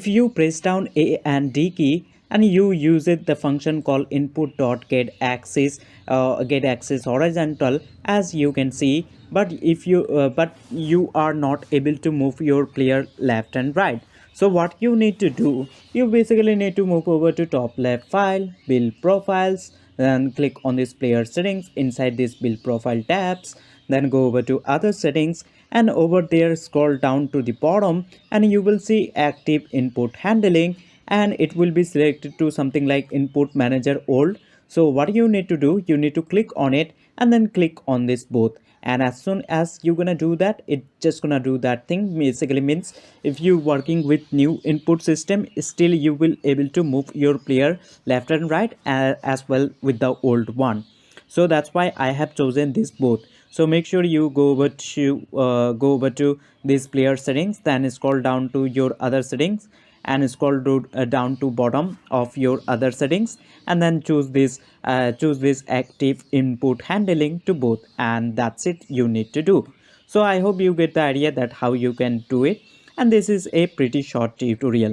if you press down A and D key and you use it the function called input.getAxis horizontal, as you can see, but if you you are not able to move your player left and right. So what you need to do, you basically need to move over to top left file, build profiles, then click on this player settings. Inside this build profile tabs, then go over to other settings, and over there scroll down to the bottom, and you will see active input handling, and it will be selected to something like input manager old. So what you need to do, you need to click on it and then click on this both, and as soon as you're gonna do that, it just gonna do that thing. Basically means if you working with new input system, still you will able to move your player left and right as well with the old one. So that's why I have chosen this both. So make sure you go over to this player settings, then scroll down to your other settings, and scroll down to bottom of your other settings, and then choose this active input handling to both, and that's it you need to do. So I hope you get the idea that how you can do it, and this is a pretty short tutorial.